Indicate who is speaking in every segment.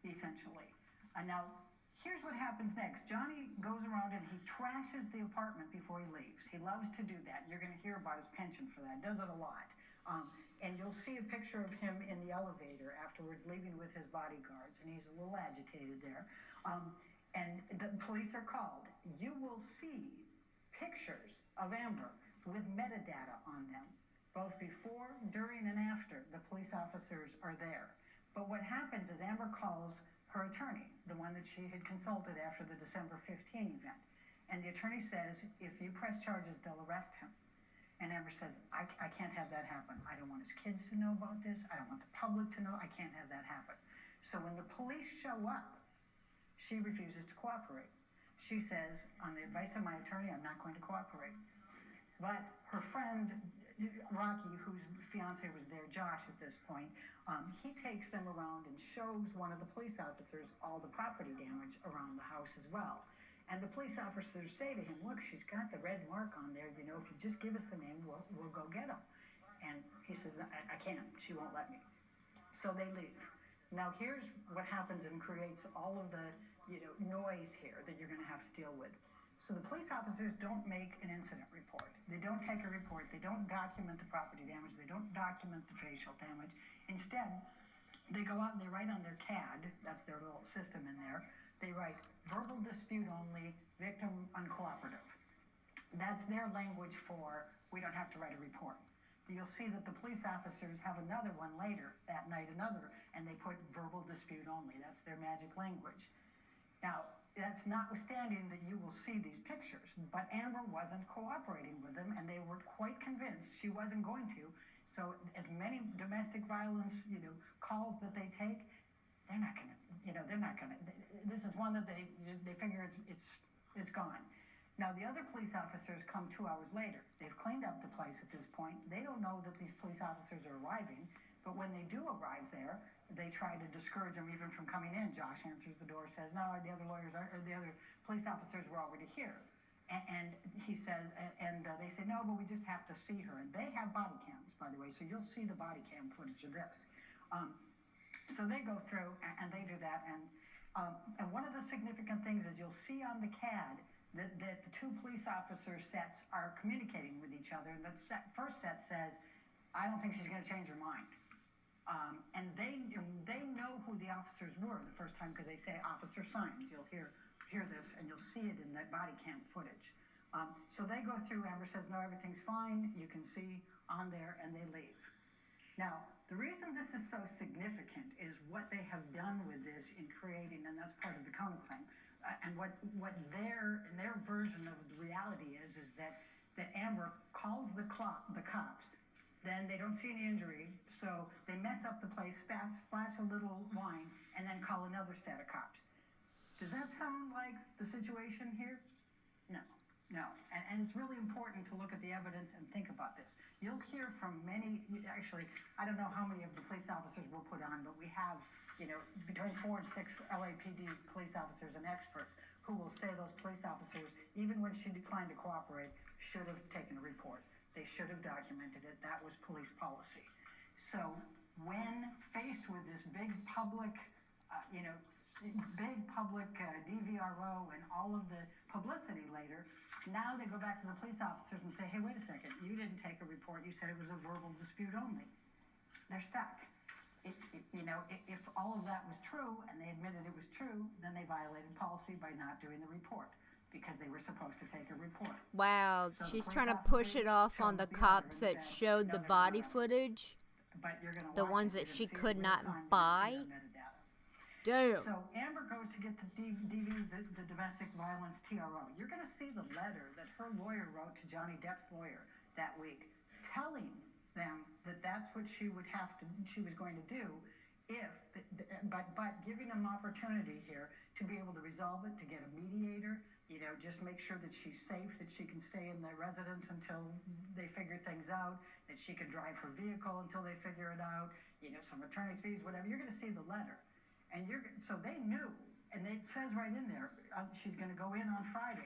Speaker 1: essentially. And now, here's what happens next. Johnny goes around and he trashes the apartment before he leaves. He loves to do that. You're going to hear about his penchant for that. Does it a lot. And you'll see a picture of him in the elevator afterwards, leaving with his bodyguards, and he's a little agitated there. And the police are called. You will see pictures of Amber with metadata on them, both before, during, and after the police officers are there. But what happens is Amber calls her attorney, the one that she had consulted after the December 15 event. And the attorney says, if you press charges, they'll arrest him. And Amber says, I can't have that happen. I don't want his kids to know about this. I don't want the public to know. I can't have that happen. So when the police show up, she refuses to cooperate. She says, on the advice of my attorney, I'm not going to cooperate. But her friend, Rocky, whose fiance was there, Josh, at this point, he takes them around and shows one of the police officers all the property damage around the house as well. And the police officers say to him, look, she's got the red mark on there. You know, if you just give us the name, we'll go get him. And he says, I can't. She won't let me. So they leave. Now, here's what happens and creates all of the, noise here that you're going to have to deal with. So the police officers don't make an incident report. They don't take a report. They don't document the property damage. They don't document the facial damage. Instead, they go out and they write on their CAD, that's their little system in there, they write verbal dispute only, victim uncooperative. That's their language for, we don't have to write a report. You'll see that the police officers have another one later, that night and they put verbal dispute only. That's their magic language. Now, that's notwithstanding that you will see these pictures, but Amber wasn't cooperating with them, and they were quite convinced she wasn't going to. So as many domestic violence, calls that they take, they're not gonna, this is one that they figure it's gone. Now, the other police officers come 2 hours later. They've cleaned up the place at this point. They don't know that these police officers are arriving, but when they do arrive there, they try to discourage them even from coming in. Josh answers the door, says, no, the other police officers were already here. And he says, they say, no, but we just have to see her. And they have body cams, by the way, so you'll see the body cam footage of this. So they go through and they do that. And one of the significant things is you'll see on the CAD that the two police officers' sets are communicating with each other. And the first set says, I don't think she's going to change her mind. And they know who the officers were the first time because they say officer signs. You'll hear this and you'll see it in that body cam footage. So they go through, Amber says, no, everything's fine. You can see on there, and they leave. Now, the reason this is so significant is what they have done with this in creating, and that's part of the counterclaim, and what their version of the reality is that Amber calls the cops. Then they don't see any injury, so they mess up the place, splash a little wine, and then call another set of cops. Does that sound like the situation here? No. And it's really important to look at the evidence and think about this. You'll hear from many, actually, I don't know how many of the police officers we'll put on, but we have, between 4 and 6 LAPD police officers and experts who will say those police officers, even when she declined to cooperate, should have taken a report. They should have documented it. That was police policy. So when faced with this big public, DVRO and all of the publicity later, now they go back to the police officers and say, hey, wait a second, you didn't take a report. You said it was a verbal dispute only. They're stuck. If all of that was true and they admitted it was true, then they violated policy by not doing the report, because they were supposed to take a report.
Speaker 2: Wow, so she's trying to push it off on the cops that showed the body footage, the ones that she could not buy. Damn.
Speaker 1: So Amber goes to get the domestic violence TRO. You're going to see the letter that her lawyer wrote to Johnny Depp's lawyer that week, telling them that that's what she was going to do, but giving them opportunity here to be able to resolve it, to get a mediator, just make sure that she's safe, that she can stay in the residence until they figure things out, that she can drive her vehicle until they figure it out, some attorney's fees, whatever. You're going to see the letter. And so they knew, and it says right in there, she's going to go in on Friday.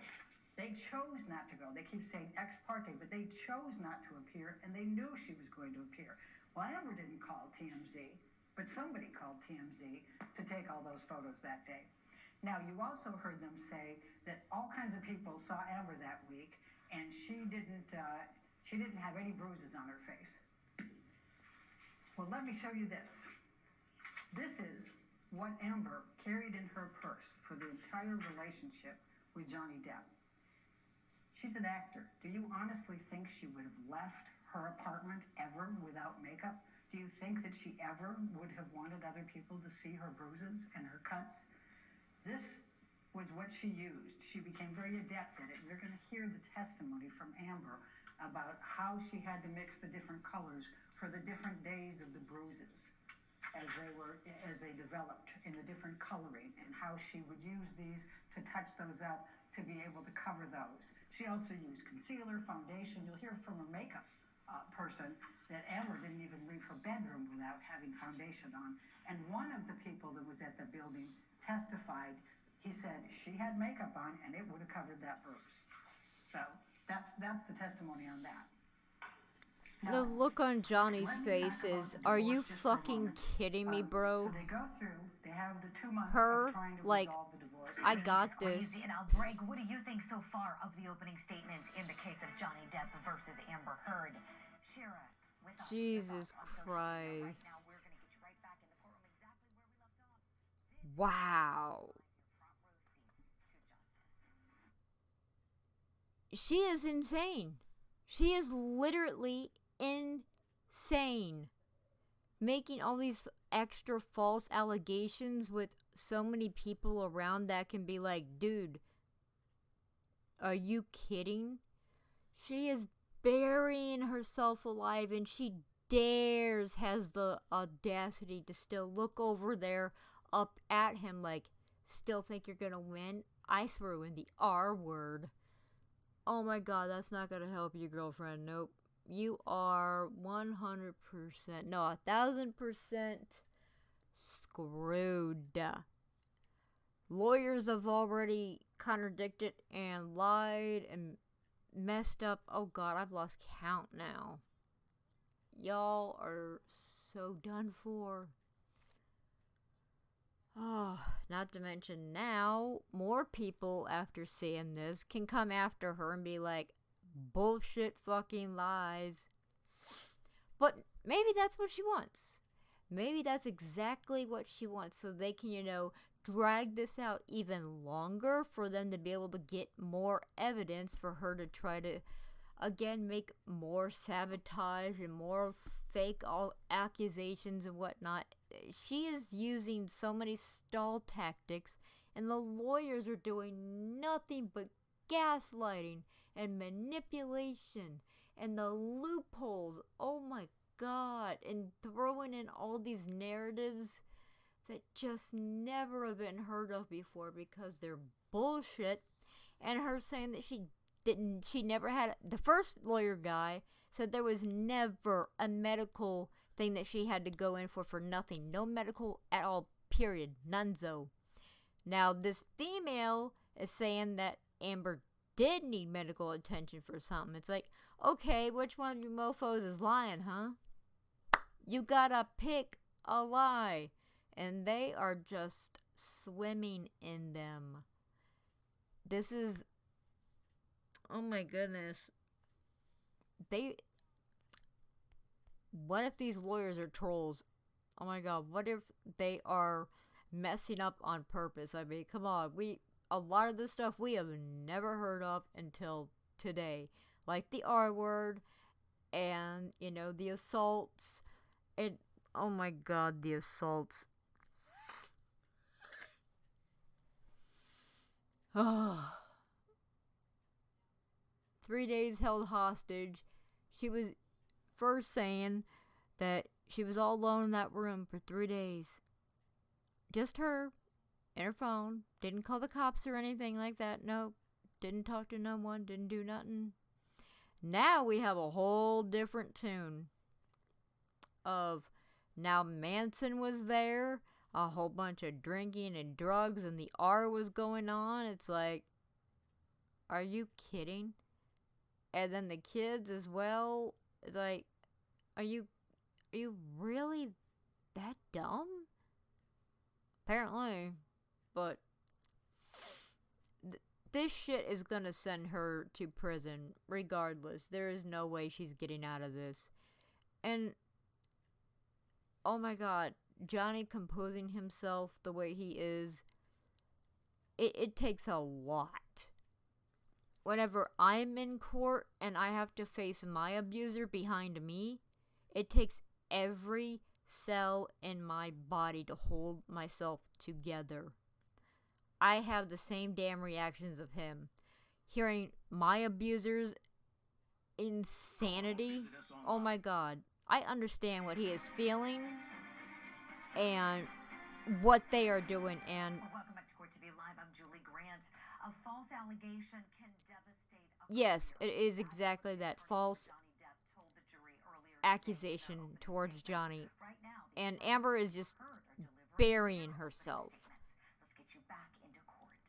Speaker 1: They chose not to go. They keep saying ex parte, but they chose not to appear, and they knew she was going to appear. Well, Amber didn't call TMZ. But somebody called TMZ to take all those photos that day. Now, you also heard them say that all kinds of people saw Amber that week, and she didn't have any bruises on her face. Well, let me show you this. This is what Amber carried in her purse for the entire relationship with Johnny Depp. She's an actor. Do you honestly think she would have left her apartment ever without makeup? Do you think that she ever would have wanted other people to see her bruises and her cuts? This was what she used. She became very adept at it. You're going to hear the testimony from Amber about how she had to mix the different colors for the different days of the bruises as they developed in the different coloring, and how she would use these to touch those up to be able to cover those. She also used concealer, foundation. You'll hear from a makeup person that Amber didn't even leave her bedroom without having foundation on. And one of the people that was at the building testified. He said she had makeup on and it would have covered that bruise. So that's the testimony on that.
Speaker 2: The look on Johnny's face is, are you fucking kidding me, bro?
Speaker 1: So they go through, they have the 2 months
Speaker 2: Her,
Speaker 1: of trying to
Speaker 2: like,
Speaker 1: resolve the divorce.
Speaker 2: I got this.
Speaker 3: And now, Greg, what do you think so far of the opening statements in the case of Johnny Depp versus Amber Heard? Shira, with us.
Speaker 2: Jesus Christ.
Speaker 3: Right now, we're going to get you right back in the courtroom exactly where we left off.
Speaker 2: Wow. She is insane. She is literally insane. Making all these extra false allegations with so many people around that can be like, dude, are you kidding? She is burying herself alive, and she has the audacity to still look over there up at him like, still think you're gonna win? I threw in the R word. Oh my god, that's not gonna help you, girlfriend. Nope. You are 100%, no, 1000% screwed. Lawyers have already contradicted and lied and messed up. Oh god, I've lost count now. Y'all are so done for. Oh, not to mention now, more people after seeing this can come after her and be like, bullshit fucking lies. But maybe that's what she wants. Maybe that's exactly what she wants, so they can, drag this out even longer for them to be able to get more evidence for her to try to, again, make more sabotage and more fake accusations and whatnot. She is using so many stall tactics, and the lawyers are doing nothing but gaslighting and manipulation and the loopholes. Oh my god. And throwing in all these narratives that just never have been heard of before because they're bullshit. And her saying that she never had, the first lawyer guy said there was never a medical thing that she had to go in for nothing. No medical at all, period. Nunzo. Now, this female is saying that Amber did need medical attention for something. It's like, okay, which one of you mofos is lying, huh? You gotta pick a lie. And they are just swimming in them. This is, oh my goodness. What if these lawyers are trolls? Oh my god, what if they are messing up on purpose? I mean, come on, a lot of this stuff we have never heard of until today. Like the R word, and, the assaults, and, oh my god, the assaults. Oh. 3 days held hostage. She was first saying that she was all alone in that room for 3 days. Just her and her phone. Didn't call the cops or anything like that. Nope. Didn't talk to no one. Didn't do nothing. Now we have a whole different tune of, now Manson was there. A whole bunch of drinking and drugs, and the R was going on. It's like, are you kidding? And then the kids as well. It's like, are you really that dumb? Apparently. But this shit is gonna send her to prison regardless. There is no way she's getting out of this. And oh my god, Johnny composing himself the way he is, it takes a lot. Whenever I'm in court and I have to face my abuser behind me, it takes every cell in my body to hold myself together. I have the same damn reactions of him. Hearing my abuser's insanity, oh my god. I understand what he is feeling and what they are doing. And
Speaker 3: Welcome back to Court TV Live. I'm Julie Grant. A false allegation can devastate a
Speaker 2: yes,
Speaker 3: career.
Speaker 2: it is exactly that false
Speaker 3: Johnny Depp told the jury earlier
Speaker 2: accusation
Speaker 3: today in their
Speaker 2: towards
Speaker 3: opening
Speaker 2: Johnny.
Speaker 3: statements. Right now, the
Speaker 2: And
Speaker 3: accusers
Speaker 2: Amber is just
Speaker 3: heard are delivering
Speaker 2: burying
Speaker 3: their opening
Speaker 2: herself.
Speaker 3: statements. Let's get you back into court.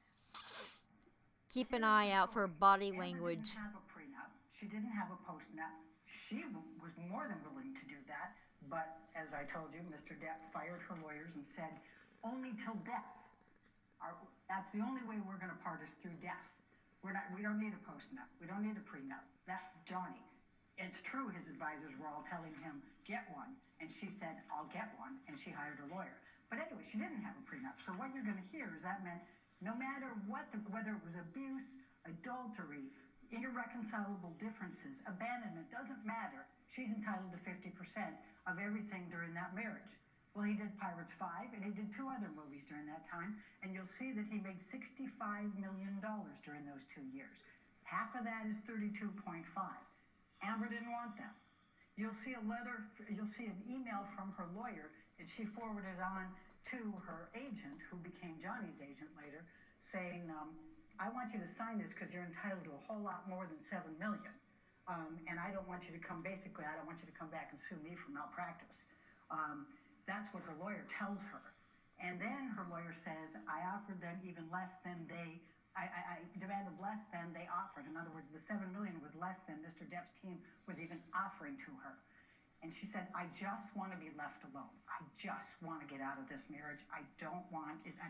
Speaker 2: Keep an eye out for body
Speaker 1: Amber
Speaker 2: language.
Speaker 1: didn't have a prenup. She didn't have a postnup. She was more than willing to do that. But as I told you, Mr. Depp fired her lawyers and said, only till death. That's the only way we're going to part is through death. We don't need a postnup. We don't need a prenup. That's Johnny. It's true his advisors were all telling him, get one. And she said, I'll get one. And she hired a lawyer. But anyway, she didn't have a prenup. So what you're going to hear is that meant no matter what, whether it was abuse, adultery, irreconcilable differences, abandonment, doesn't matter. She's entitled to 50% of everything during that marriage. Well, he did Pirates 5, and he did 2 other movies during that time, and you'll see that he made $65 million during those 2 years. Half of that is 32.5. Amber didn't want that. You'll see a letter, you'll see an email from her lawyer that she forwarded on to her agent, who became Johnny's agent later, saying, I want you to sign this because you're entitled to a whole lot more than $7 million. And I don't want you to come back and sue me for malpractice. That's what her lawyer tells her. And then her lawyer says, I offered them even less than I demanded less than they offered. In other words, the $7 million was less than Mr. Depp's team was even offering to her. And she said, I just want to be left alone. I just want to get out of this marriage. I'm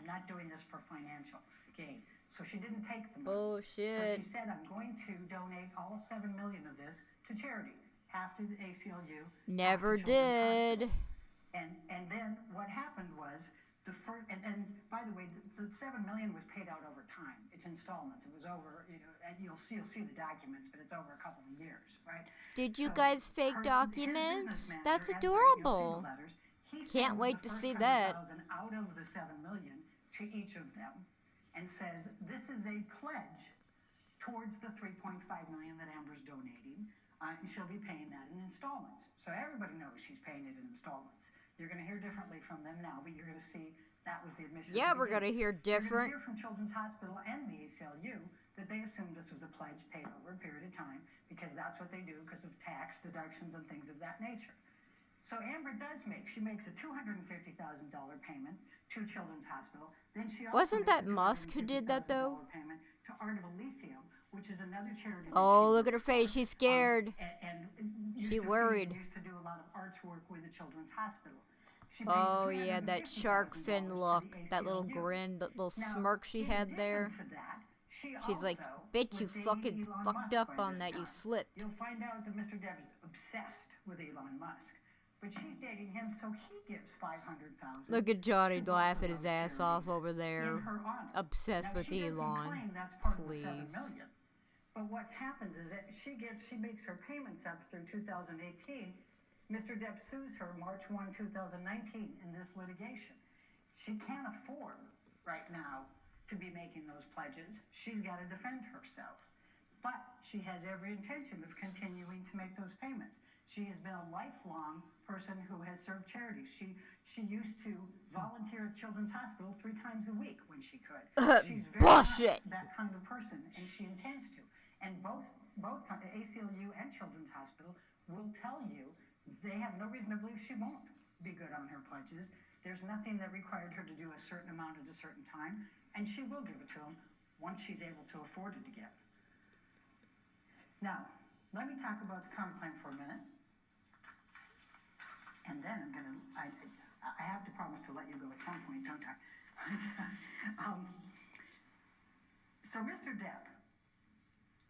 Speaker 1: not doing this for financial gain. So she didn't take the money.
Speaker 2: Bullshit.
Speaker 1: So she said, I'm going to donate all $7 million of this to charity. Half to the ACLU.
Speaker 2: Never
Speaker 1: half to Children's
Speaker 2: did.
Speaker 1: Hospital. And then what happened was and by the way, the $7 million was paid out over time. It's installments. It was over, and you'll see the documents, but it's over a couple of years, right?
Speaker 2: Did you
Speaker 1: So
Speaker 2: guys fake
Speaker 1: his
Speaker 2: documents?
Speaker 1: business
Speaker 2: That's
Speaker 1: manager,
Speaker 2: adorable.
Speaker 1: you'll see the letters. He
Speaker 2: Can't
Speaker 1: sends
Speaker 2: wait
Speaker 1: the
Speaker 2: to
Speaker 1: first
Speaker 2: see that.
Speaker 1: 100,000 out of the $7 million to each of them, and says this is a pledge towards the $3.5 million that Amber's donating, and she'll be paying that in installments. So everybody knows she's paying it in installments. You're going to hear differently from them now, but you're going to see that was the admission.
Speaker 2: Yeah, we're going to hear different.
Speaker 1: You're going to hear from Children's Hospital and the ACLU that they assumed this was a pledge paid over a period of time because that's what they do because of tax deductions and things of that nature. So Amber she makes a $250,000 payment to Children's Hospital. Then she also
Speaker 2: Wasn't that Musk who did that, though?
Speaker 1: Payment to Art of Elysium, which is another charity.
Speaker 2: Oh, look at her face. She's scared.
Speaker 1: And
Speaker 2: She worried.
Speaker 1: Used to do a lot of arts work with the Children's Hospital.
Speaker 2: Oh yeah, that shark fin look, that little
Speaker 1: ACLU.
Speaker 2: grin, that little
Speaker 1: Now,
Speaker 2: smirk she
Speaker 1: in
Speaker 2: had
Speaker 1: addition
Speaker 2: there.
Speaker 1: to that,
Speaker 2: She's like,
Speaker 1: also
Speaker 2: bitch, you
Speaker 1: was dating
Speaker 2: fucking
Speaker 1: Elon
Speaker 2: fucked
Speaker 1: Musk
Speaker 2: up
Speaker 1: by
Speaker 2: on
Speaker 1: this
Speaker 2: that, you
Speaker 1: time.
Speaker 2: slipped.
Speaker 1: You'll find out that Mr. Depp is obsessed with Elon Musk, but she's dating him, so he gives $500,000.
Speaker 2: Look at Johnny
Speaker 1: to both
Speaker 2: laughing
Speaker 1: of
Speaker 2: his
Speaker 1: those
Speaker 2: ass off
Speaker 1: charities
Speaker 2: over
Speaker 1: in
Speaker 2: there.
Speaker 1: her honor.
Speaker 2: Obsessed
Speaker 1: Now,
Speaker 2: with
Speaker 1: she doesn't
Speaker 2: Elon.
Speaker 1: claim that's part of the $7
Speaker 2: Please.
Speaker 1: million. But what happens is that she makes her payments up through 2018. Mr. Depp sues her March 1, 2019 in this litigation. She can't afford right now to be making those pledges. She's got to defend herself. But she has every intention of continuing to make those payments. She has been a lifelong person who has served charities. She used to volunteer at Children's Hospital 3 times a week when she could. She's very
Speaker 2: Bullshit.
Speaker 1: much that kind of person, and she intends to. And both ACLU and Children's Hospital will tell you they have no reason to believe she won't be good on her pledges. There's nothing that required her to do a certain amount at a certain time, and she will give it to them once she's able to afford it again. Now, let me talk about the counterclaim for a minute. And then I I have to promise to let you go at some point, don't I? So Mr. Depp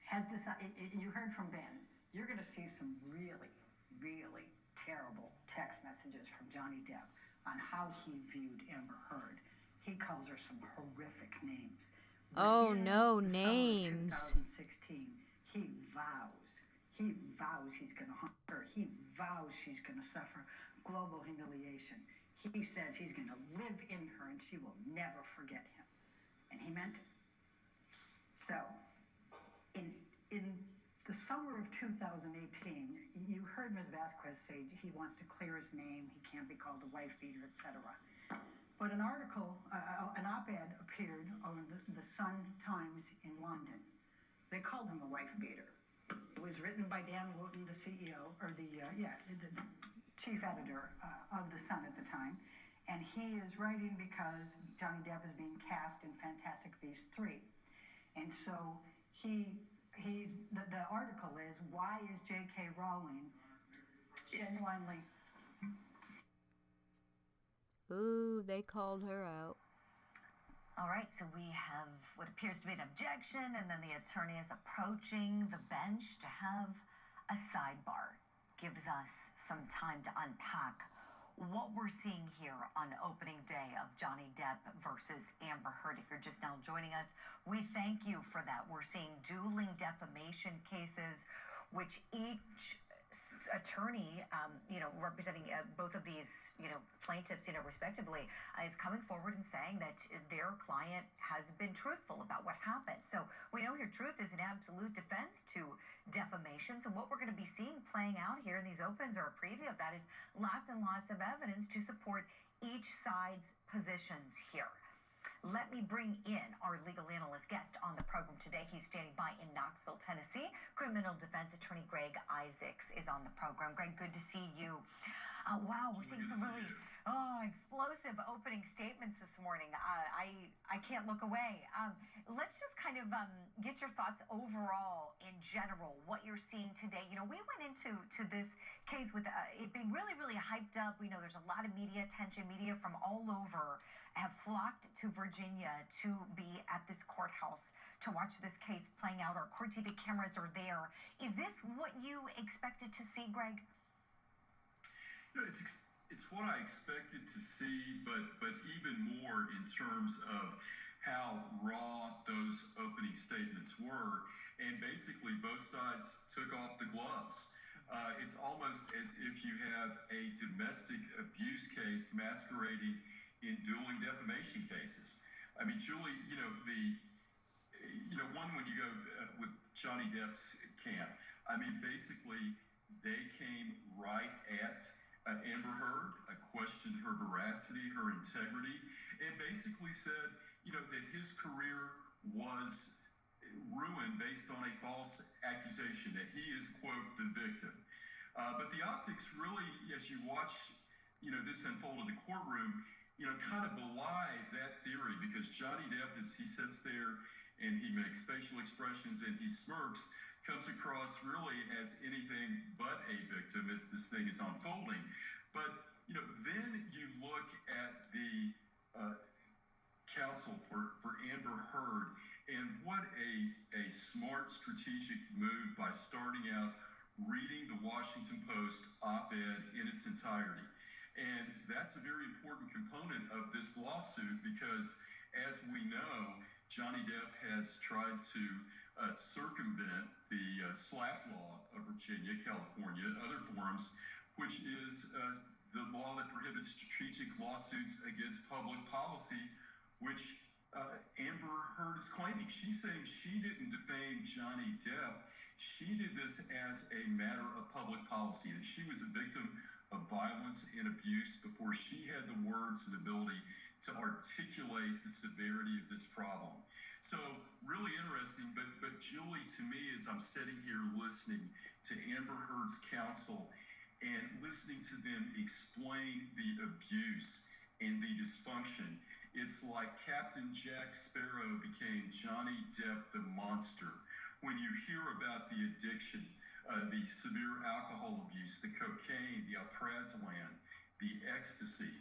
Speaker 1: has decided, you heard from Ben, you're going to see some really, really terrible text messages from Johnny Depp on how he viewed Amber Heard. He calls her some horrific names.
Speaker 2: Oh no,
Speaker 1: In the
Speaker 2: names.
Speaker 1: summer of 2016, he vows he's going to hunt her. He vows she's going to suffer global humiliation. He says he's going to live in her and she will never forget him. And he meant it. So, in the summer of 2018, you heard Ms. Vasquez say he wants to clear his name, he can't be called a wife beater, etc. But an article, an op-ed appeared on the Sun Times in London. They called him a wife beater. It was written by Dan Wooten, the CEO, or the chief editor of the Sun at the time. And he is writing because Johnny Depp is being cast in Fantastic Beasts 3. And so the article is, why is J.K. Rowling genuinely...
Speaker 2: Ooh, they called her out.
Speaker 3: All right, so we have what appears to be an objection, and then the attorney is approaching the bench to have a sidebar. Gives us some time to unpack what we're seeing here on opening day of Johnny Depp versus Amber Heard. If you're just now joining us, we thank you for that. We're seeing dueling defamation cases, which each attorney, representing both of these, plaintiffs, respectively, is coming forward and saying that their client has been truthful about what happened. So we know here truth is an absolute defense to defamation. So what we're going to be seeing playing out here in these opens, or a preview of that, is lots and lots of evidence to support each side's positions here. Let me bring in our legal analyst guest on the program today. He's standing by in Knoxville, Tennessee. Criminal defense attorney Greg Isaacs is on the program. Greg, good to see you. Wow, we're seeing some really explosive opening statements this morning. I can't look away. Let's just kind of get your thoughts overall in general, what you're seeing today. We went into this case with it being really, really hyped up. We know there's a lot of media attention. Media from all over have flocked to Virginia to be at this courthouse to watch this case playing out. Our court TV cameras are there. Is this what you expected to see, Greg?
Speaker 4: It's what I expected to see, but even more in terms of how raw those opening statements were. And basically, both sides took off the gloves. It's almost as if you have a domestic abuse case masquerading in dueling defamation cases. I mean, Julie, one, when you go with Johnny Depp's camp, I mean, basically, they came right at Amber Heard, questioned her veracity, her integrity, and basically said, that his career was ruined based on a false accusation, that he is, quote, the victim. But the optics really, as you watch, this unfold in the courtroom, kind of belie that theory, because Johnny Depp, as he sits there and he makes facial expressions and he smirks, comes across really as anything but a victim as this thing is unfolding. But, then you look at the counsel for Amber Heard, and what a smart strategic move by starting out reading the Washington Post op-ed in its entirety. And that's a very important component of this lawsuit because, as we know, Johnny Depp has tried to circumvent the SLAPP law of Virginia, California, and other forms, which is the law that prohibits strategic lawsuits against public policy, which Amber Heard is claiming. She's saying she didn't defame Johnny Depp. She did this as a matter of public policy, that she was a victim of violence and abuse before she had the words and ability to articulate the severity of this problem. So really interesting, but Julie, to me, as I'm sitting here listening to Amber Heard's counsel and listening to them explain the abuse and the dysfunction, it's like Captain Jack Sparrow became Johnny Depp the monster. When you hear about the addiction, the severe alcohol abuse, the cocaine, the alprazolam, the ecstasy,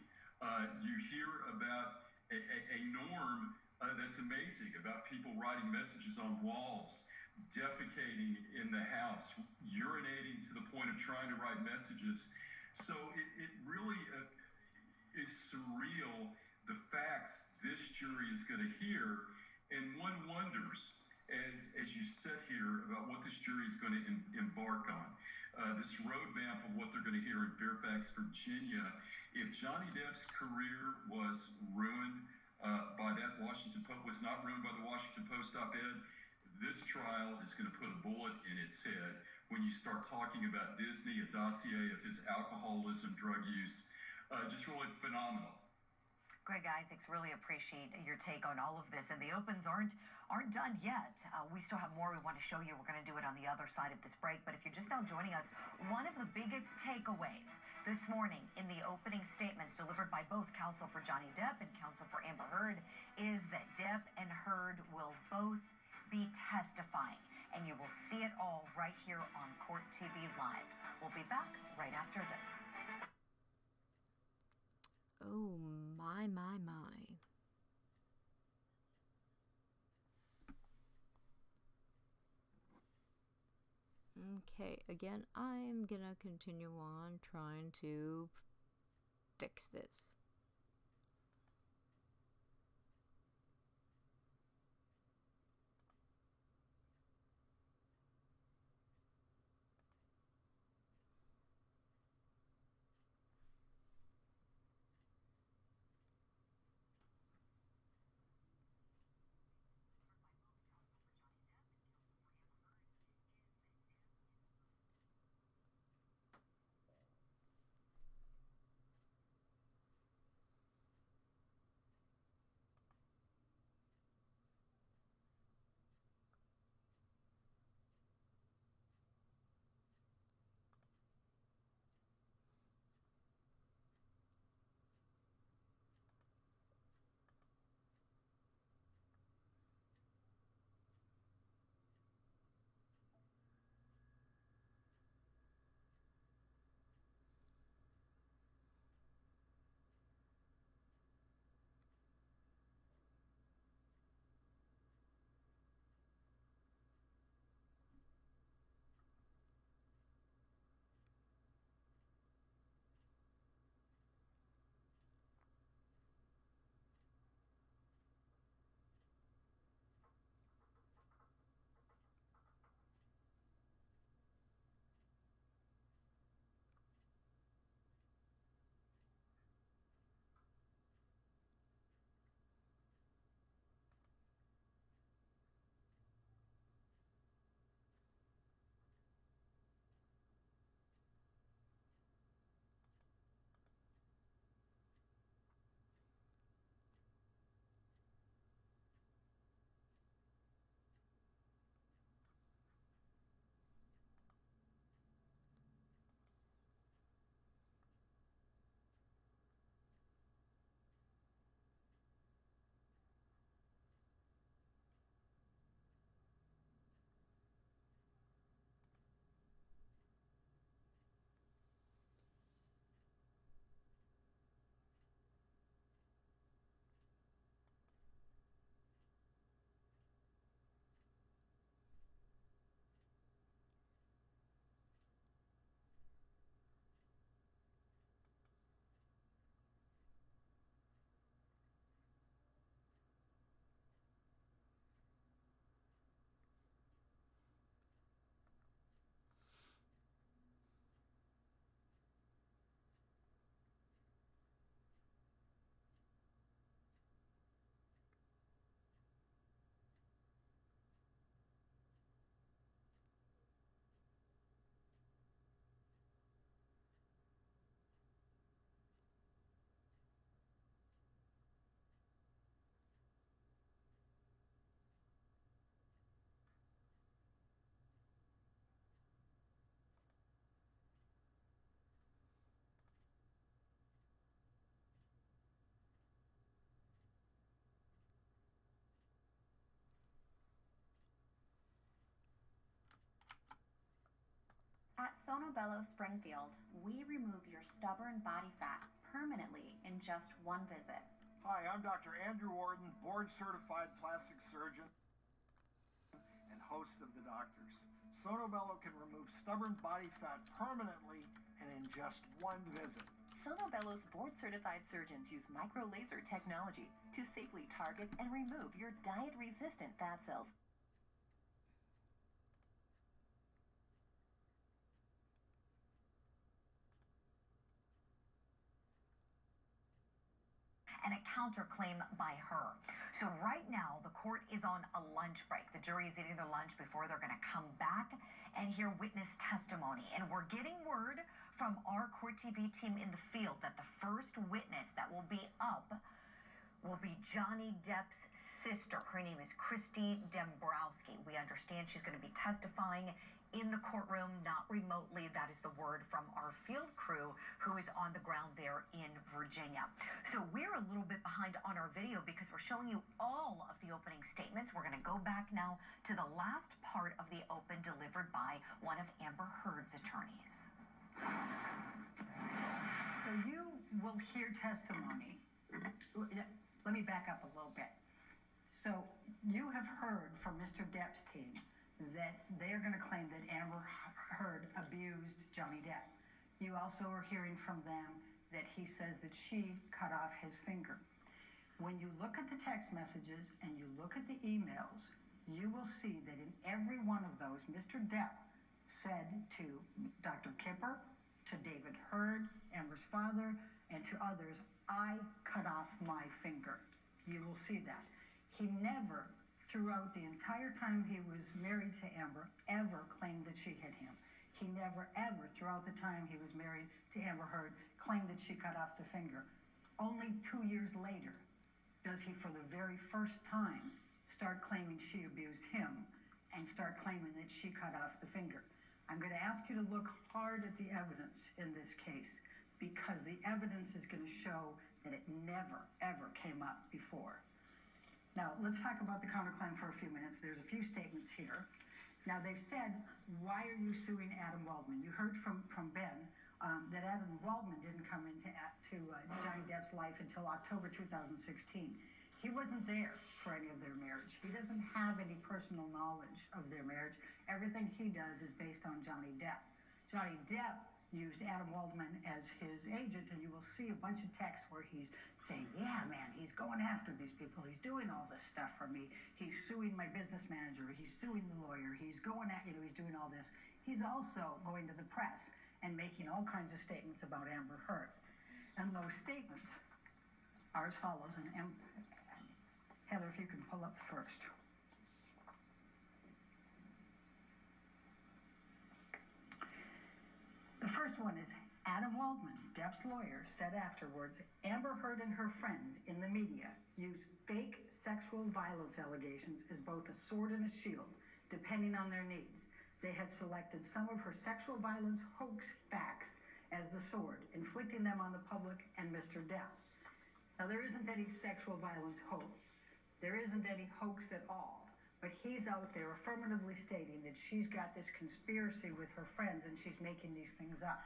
Speaker 4: You hear about a norm that's amazing about people writing messages on walls, defecating in the house, urinating to the point of trying to write messages. So it really is surreal, the facts this jury is going to hear. And one wonders, as you sit here, about what this jury is going to embark on. This roadmap of what they're going to hear in Fairfax, Virginia. If Johnny Depp's career was ruined by that was not ruined by the Washington Post op-ed, this trial is going to put a bullet in its head when you start talking about Disney, a dossier of his alcoholism, drug use. Just really phenomenal.
Speaker 3: Greg Isaacs, really appreciate your take on all of this. And the opens aren't done yet. We still have more we want to show you. We're going to do it on the other side of this break. But if you're just now joining us, one of the biggest takeaways this morning in the opening statements delivered by both counsel for Johnny Depp and counsel for Amber Heard is that Depp and Heard will both be testifying. And you will see it all right here on Court TV Live. We'll be back right after this.
Speaker 2: Oh, my, my, my. Okay, again, I'm gonna continue on trying to fix this.
Speaker 5: At Sonobello Springfield, we remove your stubborn body fat permanently in just one visit.
Speaker 6: Hi, I'm Dr. Andrew Warden, board-certified plastic surgeon and host of The Doctors. Sonobello can remove stubborn body fat permanently and in just one visit.
Speaker 7: Sonobello's board-certified surgeons use micro-laser technology to safely target and remove your diet-resistant fat cells.
Speaker 3: And a counterclaim by her. So right now, the court is on a lunch break. The jury is eating their lunch before they're going to come back and hear witness testimony. And we're getting word from our Court TV team in the field that the first witness that will be up will be Johnny Depp's sister. Her name is Christy Dembrowski. We understand she's going to be testifying in the courtroom, not remotely. That is the word from our field crew who is on the ground there in Virginia. So we're a little bit behind on our video because we're showing you all of the opening statements. We're going to go back now to the last part of the open delivered by one of Amber Heard's attorneys.
Speaker 1: So you will hear testimony. Let me back up a little bit. So you have heard from Mr. Depp's team that they are going to claim that Amber Heard abused Johnny Depp. You also are hearing from them that he says that she cut off his finger. When you look at the text messages and you look at the emails, you will see that in every one of those, Mr. Depp said to Dr. Kipper, to David Heard, Amber's father, and to others, I cut off my finger. You will see that. He never, throughout the entire time he was married to Amber, ever claimed that she hit him. He never, ever, throughout the time he was married to Amber Heard, claimed that she cut off the finger. Only 2 years later does he, for the very first time, start claiming she abused him and start claiming that she cut off the finger. I'm going to ask you to look hard at the evidence in this case because the evidence is going to show that it never, ever came up before. Now, let's talk about the counterclaim for a few minutes. There's a few statements here. Now, they've said, why are you suing Adam Waldman? You heard from Ben that Adam Waldman didn't come into Johnny Depp's life until October 2016. He wasn't there for any of their marriage. He doesn't have any personal knowledge of their marriage. Everything he does is based on Johnny Depp. Johnny Depp used Adam Waldman as his agent, and you will see a bunch of texts where he's saying, yeah, man, he's going after these people. He's doing all this stuff for me. He's suing my business manager. He's suing the lawyer. He's going at, he's doing all this. He's also going to the press and making all kinds of statements about Amber Heard. And those statements are as follows. And Heather, if you can pull up the first. The first one is Adam Waldman, Depp's lawyer, said afterwards, Amber Heard and her friends in the media use fake sexual violence allegations as both a sword and a shield, depending on their needs. They had selected some of her sexual violence hoax facts as the sword, inflicting them on the public and Mr. Depp. Now, there isn't any sexual violence hoax. There isn't any hoax at all. But he's out there affirmatively stating that she's got this conspiracy with her friends and she's making these things up.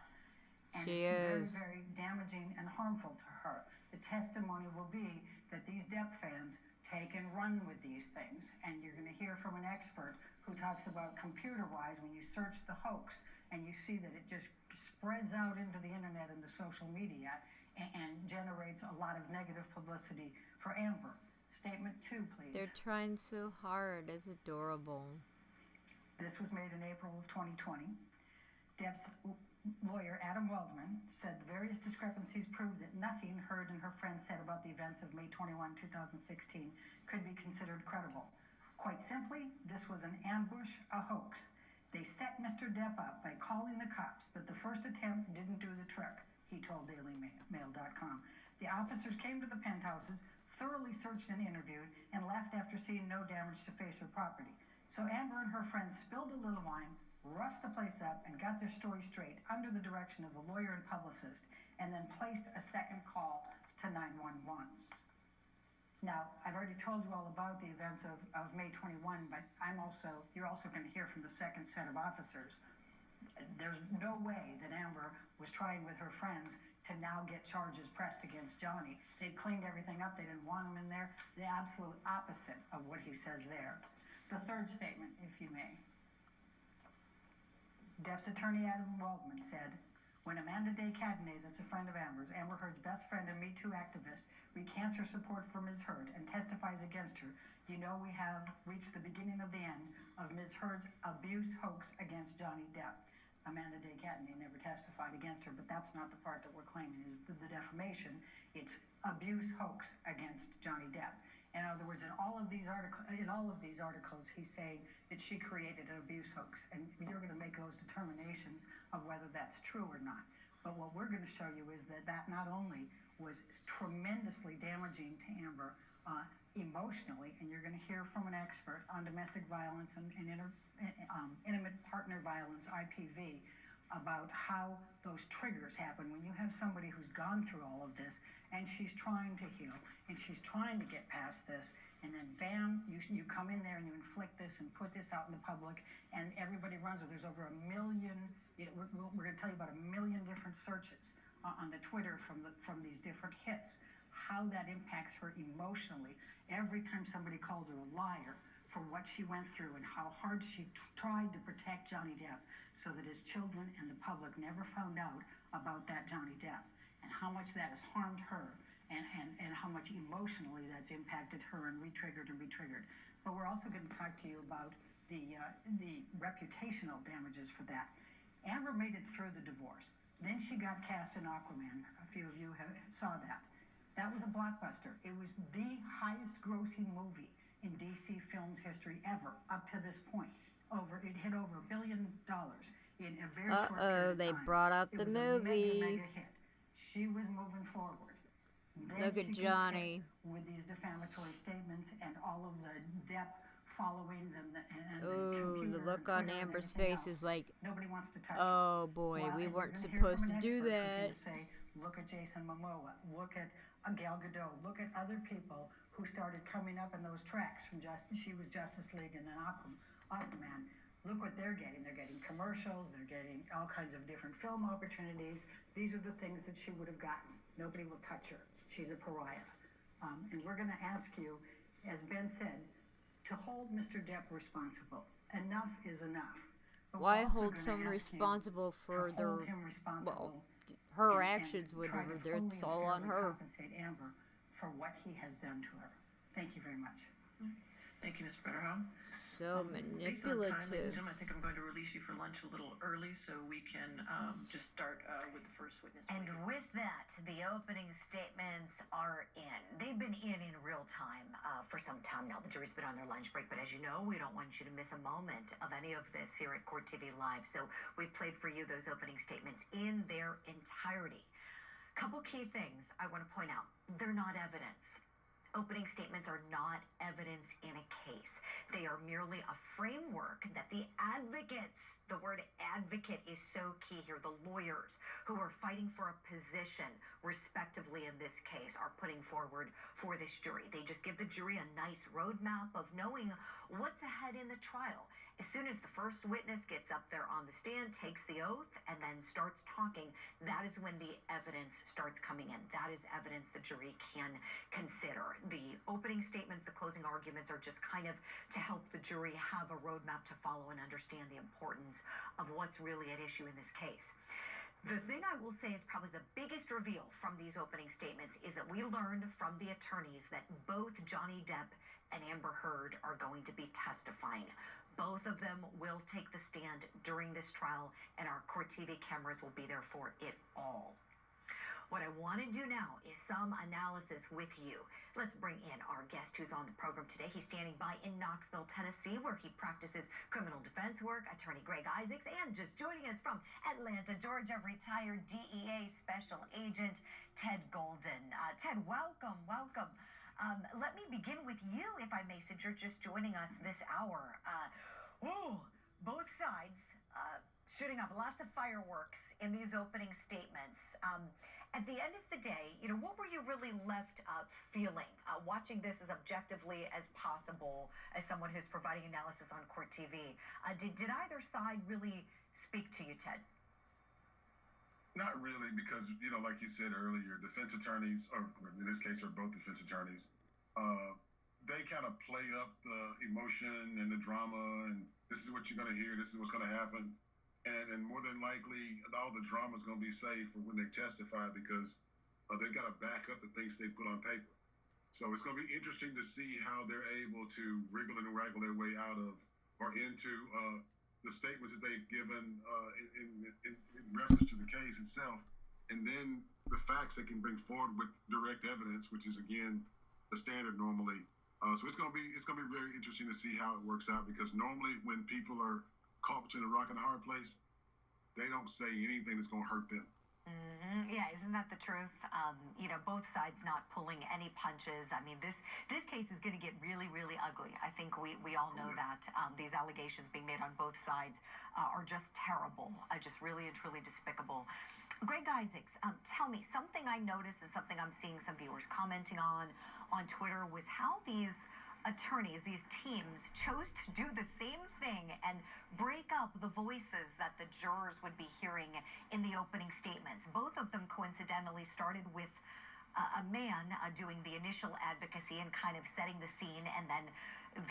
Speaker 1: And
Speaker 2: She
Speaker 1: it's
Speaker 2: is.
Speaker 1: very, very damaging and harmful to her. The testimony will be that these Depp fans take and run with these things. And you're going to hear from an expert who talks about computer-wise, when you search the hoax and you see that it just spreads out into the internet and the social media and generates a lot of negative publicity for Amber. Statement 2, please.
Speaker 2: They're trying so hard. It's adorable.
Speaker 1: This was made in April of 2020. Depp's lawyer, Adam Waldman, said the various discrepancies proved that nothing Heard and her friends said about the events of May 21, 2016 could be considered credible. Quite simply, this was an ambush, a hoax. They set Mr. Depp up by calling the cops, but the first attempt didn't do the trick, he told DailyMail.com. The officers came to the penthouses, thoroughly searched and interviewed, and left after seeing no damage to face or property. So Amber and her friends spilled a little wine, roughed the place up, and got their story straight under the direction of a lawyer and publicist, and then placed a second call to 911. Now, I've already told you all about the events of May 21, but you're also going to hear from the second set of officers There's no way that Amber was trying with her friends to now get charges pressed against Johnny. They cleaned everything up. They didn't want him in there. The absolute opposite of what he says there. The third statement, if you may. Depp's attorney Adam Waldman said, when Amanda Day Cadenet, that's a friend of Amber's, Amber Heard's best friend and Me Too activist, recants her support for Ms. Heard and testifies against her, you know we have reached the beginning of the end of Ms. Heard's abuse hoax against Johnny Depp. Amanda Day Cadenet never testified against her, but that's not the part that we're claiming is the defamation. It's abuse hoax against Johnny Depp. In other words, in all of these articles, he's saying that she created an abuse hoax, and you're going to make those determinations of whether that's true or not. But what we're going to show you is that not only was tremendously damaging to Amber emotionally, and you're going to hear from an expert on domestic violence and intimate partner violence, IPV, about how those triggers happen when you have somebody who's gone through all of this and she's trying to heal and she's trying to get past this, and then bam, you come in there and you inflict this and put this out in the public, and everybody runs it. There's over 1 million, we're going to tell you about 1 million different searches on the Twitter from these different hits, how that impacts her emotionally every time somebody calls her a liar for what she went through and how hard she tried to protect Johnny Depp so that his children and the public never found out about that Johnny Depp, and how much that has harmed her and how much emotionally that's impacted her and re-triggered. But we're also going to talk to you about the reputational damages for that. Amber made it through the divorce. Then she got cast in Aquaman. A few of you saw that. That was a blockbuster. It was the highest grossing movie in DC Films history ever, up to this point. It hit over $1 billion in a very short period of time.
Speaker 2: They brought up the movie.
Speaker 1: Mega hit. She was moving forward. Then
Speaker 2: Look at Johnny.
Speaker 1: with these defamatory statements and all of the Depp followings and the
Speaker 2: the look
Speaker 1: and
Speaker 2: on
Speaker 1: Twitter and
Speaker 2: Amber's
Speaker 1: everything
Speaker 2: face
Speaker 1: else.
Speaker 2: is like,
Speaker 1: Nobody wants to touch
Speaker 2: oh boy,
Speaker 1: well,
Speaker 2: we
Speaker 1: and
Speaker 2: weren't
Speaker 1: you're gonna hear
Speaker 2: supposed
Speaker 1: from
Speaker 2: to
Speaker 1: an
Speaker 2: do
Speaker 1: expert
Speaker 2: that.
Speaker 1: who's gonna say, look at Jason Momoa, look at Gal Gadot, look at other people who started coming up in those tracks from she was Justice League and then Aquaman. Look what they're getting. They're getting commercials. They're getting all kinds of different film opportunities. These are the things that she would have gotten. Nobody will touch her. She's a pariah. And we're going to ask you, as Ben said, to hold Mr. Depp responsible. Enough is enough. But
Speaker 2: Why
Speaker 1: we're also
Speaker 2: hold
Speaker 1: gonna
Speaker 2: someone
Speaker 1: ask you
Speaker 2: responsible for
Speaker 1: to
Speaker 2: their,
Speaker 1: hold him responsible
Speaker 2: her
Speaker 1: and
Speaker 2: actions,
Speaker 1: try to
Speaker 2: whatever?
Speaker 1: fully
Speaker 2: It's
Speaker 1: and
Speaker 2: all on
Speaker 1: fairly
Speaker 2: her.
Speaker 1: compensate Amber for what he has done to her. Thank you very much.
Speaker 8: Thank you, Ms. Bretterholm.
Speaker 2: So
Speaker 8: Based on the time, ladies and
Speaker 2: manipulative.
Speaker 8: gentlemen, I think I'm going to release you for lunch a little early so we can just start with the first witness.
Speaker 3: And with that, the opening statements are in. They've been in real time for some time now. The jury's been on their lunch break, but as you know, we don't want you to miss a moment of any of this here at Court TV Live. So we played for you those opening statements in their entirety. Couple key things I want to point out. They're not evidence. Opening statements are not evidence in a case. They are merely a framework that the advocates, the word advocate is so key here, the lawyers who are fighting for a position, respectively in this case, are putting forward for this jury. They just give the jury a nice roadmap of knowing what's ahead in the trial. As soon as the first witness gets up there on the stand, takes the oath, and then starts talking, that is when the evidence starts coming in. That is evidence the jury can consider. The opening statements, the closing arguments are just kind of to help the jury have a roadmap to follow and understand the importance of what's really at issue in this case. The thing I will say is probably the biggest reveal from these opening statements is that we learned from the attorneys that both Johnny Depp and Amber Heard are going to be testifying. Both of them will take the stand during this trial, and our Court TV cameras will be there for it all. What I want to do now is some analysis with you. Let's bring in our guest who's on the program today. He's standing by in Knoxville, Tennessee, where he practices criminal defense work, attorney Greg Isaacs, and just joining us from Atlanta, Georgia, retired DEA Special Agent Ted Golden. Ted, welcome. Let me begin with you, if I may, since you're just joining us this hour. Both sides shooting off lots of fireworks in these opening statements. At the end of the day, you know, what were you really left feeling watching this as objectively as possible as someone who's providing analysis on court TV? Did either side really speak to you, Ted?
Speaker 9: Not really, because, you know, like you said earlier, defense attorneys, or in this case, are both defense attorneys, they kind of play up the emotion and the drama, and this is what you're going to hear, this is what's going to happen. And more than likely, all the drama is going to be saved for when they testify, because they've got to back up the things they put on paper. So it's going to be interesting to see how they're able to wriggle and wraggle their way out of or into the statements that they've given in reference to the case itself, and then the facts they can bring forward with direct evidence, which is again the standard normally. So it's going to be very interesting to see how it works out, because normally when people are caught between a rock and a hard place, they don't say anything that's going to hurt them.
Speaker 3: Mm-hmm. Yeah, isn't that the truth? You know, both sides not pulling any punches. I mean, this case is going to get really, really ugly. I think we all know that. These allegations being made on both sides are just terrible. Just really and truly despicable. Greg Isaacs, tell me, something I noticed and something I'm seeing some viewers commenting on Twitter was how these attorneys, these teams, chose to do the same thing and break up the voices that the jurors would be hearing in the opening statements. Both of them coincidentally started with a man doing the initial advocacy and kind of setting the scene, and then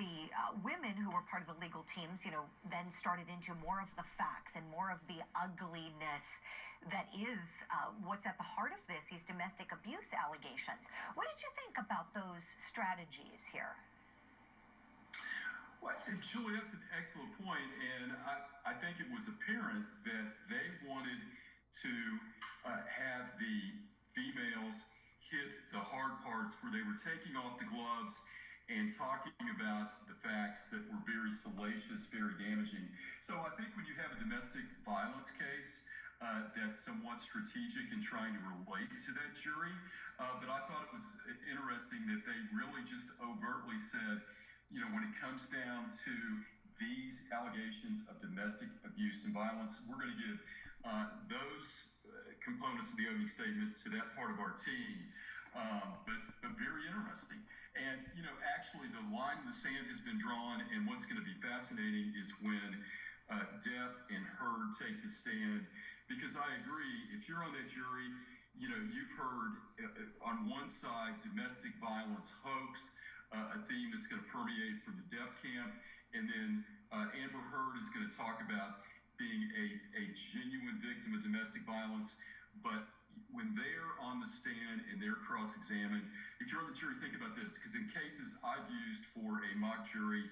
Speaker 3: the women who were part of the legal teams, you know, then started into more of the facts and more of the ugliness that is what's at the heart of this, these domestic abuse allegations. What did you think about those strategies here?
Speaker 4: Well, Julie, that's an excellent point, and I think it was apparent that they wanted to have the females hit the hard parts where they were taking off the gloves and talking about the facts that were very salacious, very damaging. So I think when you have a domestic violence case, that's somewhat strategic in trying to relate to that jury. But I thought it was interesting that they really just overtly said, you know, when it comes down to these allegations of domestic abuse and violence, we're going to give those components of the opening statement to that part of our team. But very interesting. And, you know, actually the line in the sand has been drawn, and what's going to be fascinating is when Depp and Heard take the stand, because I agree, if you're on that jury, you know, you've heard on one side domestic violence hoax, a theme that's going to permeate from the Depp camp, and then Amber Heard is going to talk about being a genuine victim of domestic violence. But when they're on the stand and they're cross-examined, if you're on the jury, think about this, because in cases I've used for a mock jury,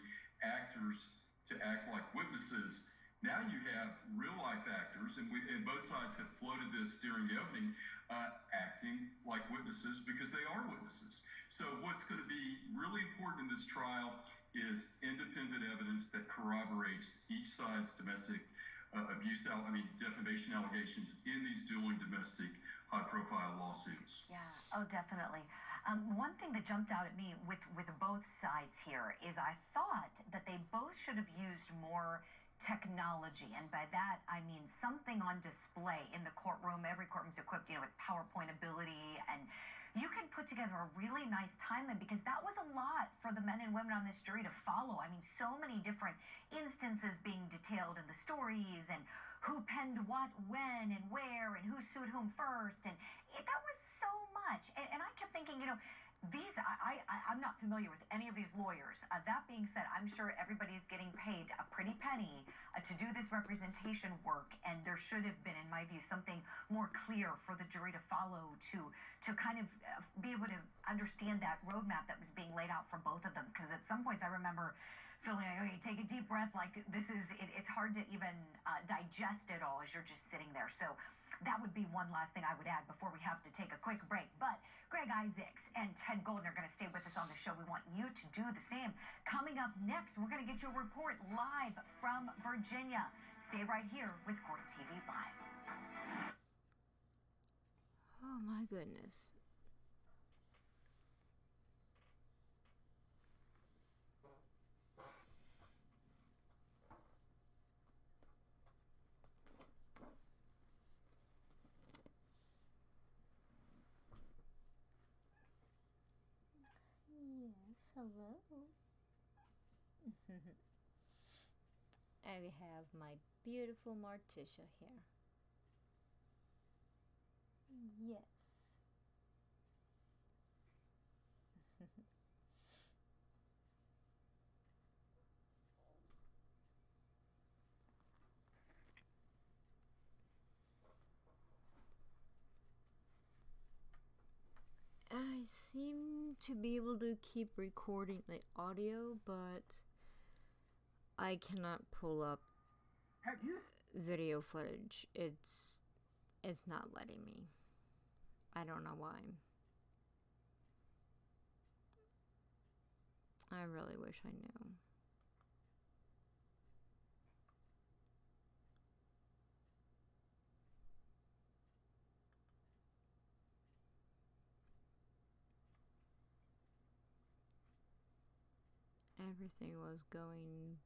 Speaker 4: actors to act like witnesses, now you have real-life actors, and both sides have floated this during the opening, acting like witnesses because they are witnesses. So what's going to be really important in this trial is independent evidence that corroborates each side's domestic defamation allegations in these dueling domestic high-profile lawsuits.
Speaker 3: Yeah, oh, definitely. One thing that jumped out at me with both sides here is I thought that they both should have used more technology, and by that I mean something on display in the courtroom. Every courtroom's equipped, you know, with PowerPoint ability, and you can put together a really nice timeline, because that was a lot for the men and women on this jury to follow. I mean, so many different instances being detailed in the stories, and who penned what, when, and where, and who sued whom first, and that was so much. And I kept thinking, you know, I'm not familiar with any of these lawyers. That being said, I'm sure everybody's getting paid a pretty penny to do this representation work, and there should have been, in my view, something more clear for the jury to follow to kind of be able to understand that roadmap that was being laid out for both of them. Because at some points I remember feeling like, okay, take a deep breath, like this is, it's hard to even digest it all as you're just sitting there. So that would be one last thing I would add before we have to take a quick break. But Greg Isaacs and Ted Golden are going to stay with us on the show. We want you to do the same. Coming up next, we're going to get you a report live from Virginia. Stay right here with Court TV Live.
Speaker 2: Oh my goodness. Hello. I have my beautiful Morticia here. Yes. I seem to be able to keep recording the audio, but I cannot pull up video footage. It's not letting me. I don't know why. I really wish I knew. Everything was going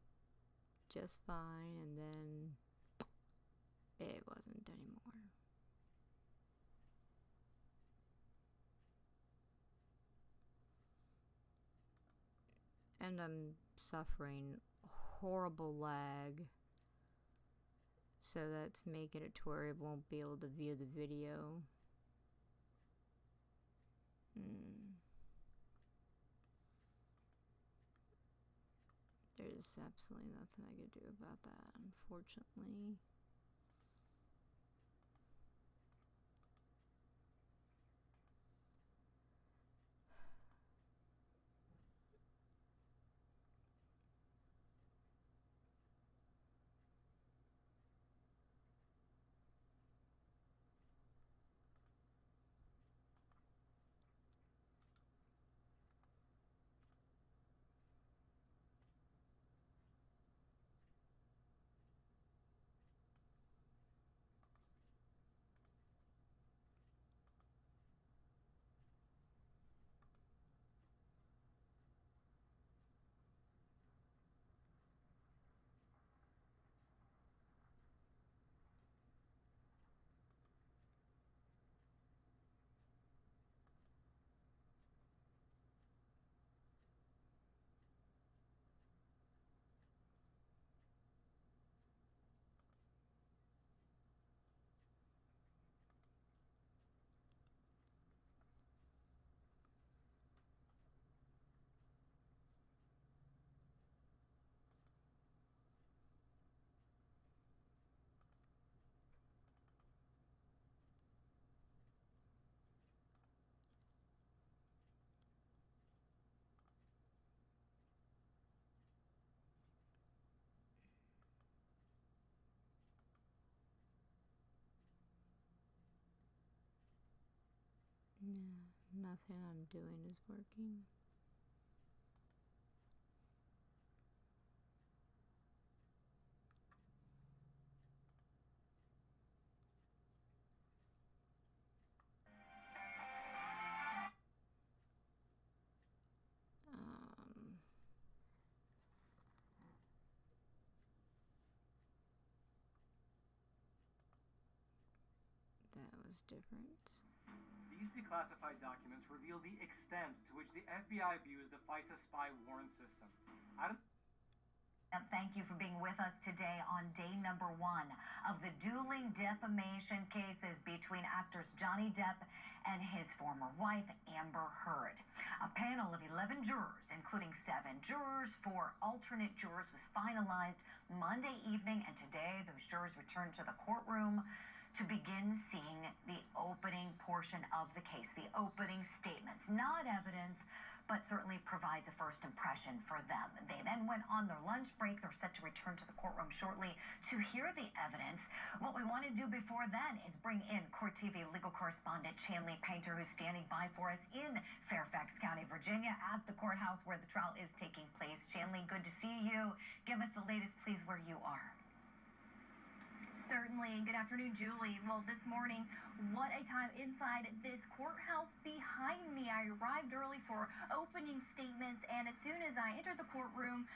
Speaker 2: just fine, and then it wasn't anymore. And I'm suffering horrible lag, so that's making it to where I won't be able to view the video. There's absolutely nothing I could do about that, unfortunately. No, nothing I'm doing is working. That was different.
Speaker 10: These declassified documents reveal the extent to which the FBI views the FISA spy warrant system.
Speaker 3: Thank you for being with us today on day number 1 of the dueling defamation cases between actors Johnny Depp and his former wife, Amber Heard. A panel of 11 jurors, including 7 jurors, 4 alternate jurors, was finalized Monday evening, and today those jurors returned to the courtroom to begin seeing the opening portion of the case, the opening statements. Not evidence, but certainly provides a first impression for them. They then went on their lunch break. They're set to return to the courtroom shortly to hear the evidence. What we want to do before then is bring in Court TV legal correspondent Chanley Painter, who's standing by for us in Fairfax County, Virginia, at the courthouse where the trial is taking place. Chanley, good to see you. Give us the latest, please, where you are.
Speaker 11: Certainly. Good afternoon, Julie. Well, this morning, what a time inside this courthouse behind me. I arrived early for opening statements, and as soon as I entered the courtroom,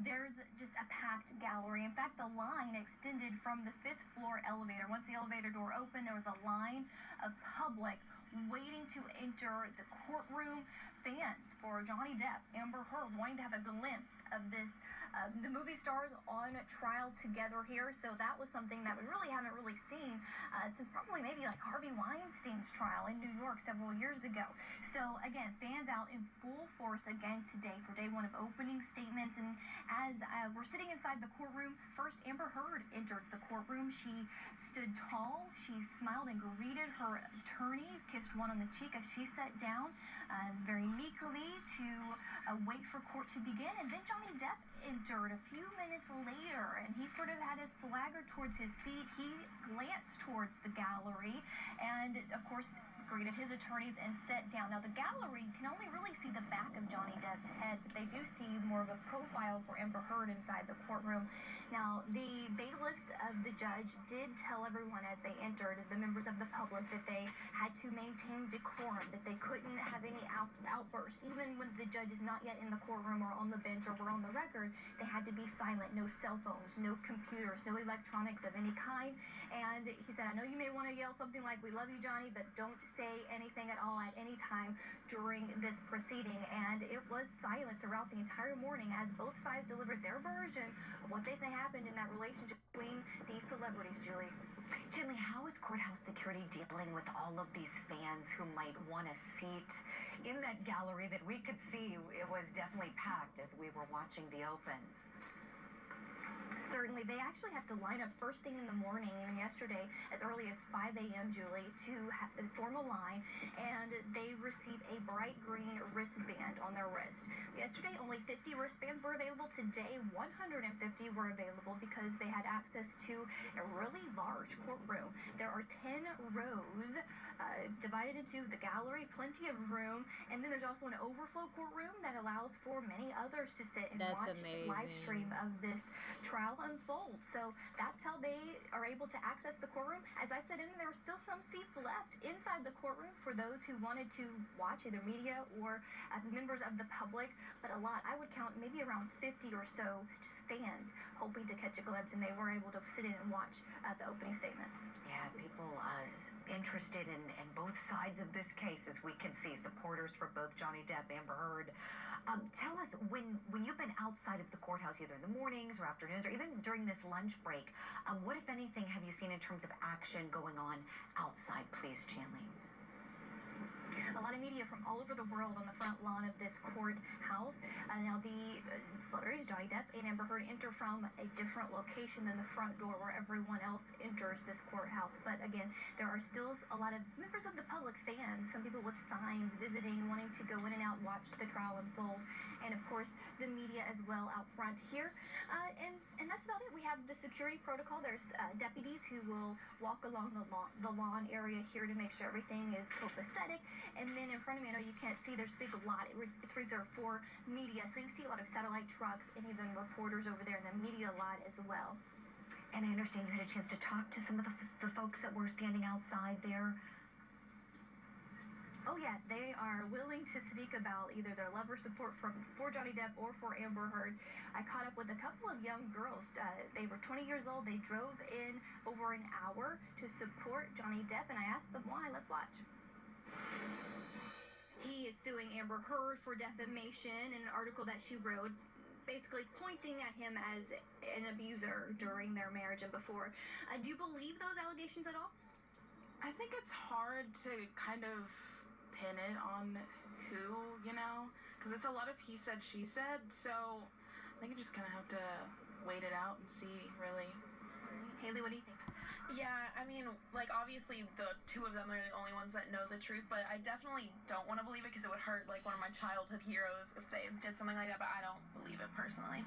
Speaker 11: there's just a packed gallery. In fact, the line extended from the 5th floor elevator. Once the elevator door opened, there was a line of public waiting to enter the courtroom. fans for Johnny Depp, Amber Heard, wanting to have a glimpse of this, the movie stars on trial together here. So that was something that we really haven't really seen since probably maybe like Harvey Weinstein's trial in New York several years ago. So again, fans out in full force again today for day one of opening statements. And as we're sitting inside the courtroom, first Amber Heard entered the courtroom. She stood tall, she smiled and greeted her attorneys, kissed one on the cheek as she sat down very meekly to wait for court to begin. And then Johnny Depp entered a few minutes later, and he sort of had his swagger towards his seat. He glanced towards the gallery and, of course, greeted his attorneys and sat down. Now, the gallery can only really see the back of Johnny Depp's head, but they do see more of a profile for Amber Heard inside the courtroom. Now, the bailiffs of the judge did tell everyone as they entered, the members of the public, that they had to maintain decorum, that they couldn't have any outbursts. Even when the judge is not yet in the courtroom or on the bench or we're on the record, they had to be silent. No cell phones, no computers, no electronics of any kind. And he said, I know you may want to yell something like, "We love you, Johnny," but don't say anything at all at any time during this proceeding. And it was silent throughout the entire morning as both sides delivered their version of what they say happened in that relationship between these celebrities, Julie.
Speaker 3: Julie, how is courthouse security dealing with all of these fans who might want a seat in that gallery that we could see? It was definitely packed as we were watching the opens.
Speaker 11: Certainly. They actually have to line up first thing in the morning, even yesterday, as early as 5 a.m., Julie, to form a line, and they receive a bright green wristband on their wrist. Yesterday, only 50 wristbands were available. Today, 150 were available because they had access to a really large courtroom. There are 10 rows divided into the gallery, plenty of room, and then there's also an overflow courtroom that allows for many others to sit and watch the live stream of this trial unfold. So that's how they are able to access the courtroom. As I said, there were still some seats left inside the courtroom for those who wanted to watch, either media or members of the public, but a lot. I would count maybe around 50 or so just fans hoping to catch a glimpse, and they were able to sit in and watch the opening statements.
Speaker 3: Yeah, people interested in both sides of this case, as we can see, supporters for both Johnny Depp, Amber Heard. Tell us, when you've been outside of the courthouse, either in the mornings or afternoons, or even during this lunch break, what, if anything, have you seen in terms of action going on outside, please, Chanley?
Speaker 11: A lot of media from all over the world on the front lawn of this courthouse. Now, the celebrities, Johnny Depp and Amber Heard, enter from a different location than the front door where everyone else enters this courthouse. But again, there are still a lot of members of the public, fans, some people with signs visiting, wanting to go in and out, watch the trial unfold. And of course, the media as well out front here. And that's about it. We have the security protocol. There's deputies who will walk along the lawn area here to make sure everything is copacetic. And then in front of me, I know you can't see, there's a big lot. It's reserved for media. So you see a lot of satellite trucks and even reporters over there in the media lot as well.
Speaker 3: And I understand you had a chance to talk to some of the folks that were standing outside there.
Speaker 11: Oh yeah, they are willing to speak about either their love or support for Johnny Depp or for Amber Heard. I caught up with a couple of young girls. They were 20 years old. They drove in over an hour to support Johnny Depp, and I asked them why. Let's watch. He is suing Amber Heard for defamation in an article that she wrote, basically pointing at him as an abuser during their marriage and before. Do you believe those allegations at all?
Speaker 12: I think it's hard to kind of pin it on who, because it's a lot of he said, she said. So I think you just kind of have to wait it out and see, really.
Speaker 11: Haley, what do you think?
Speaker 13: Yeah, I mean, obviously the two of them are the only ones that know the truth, but I definitely don't want to believe it because it would hurt, one of my childhood heroes if they did something like that, but I don't believe it personally.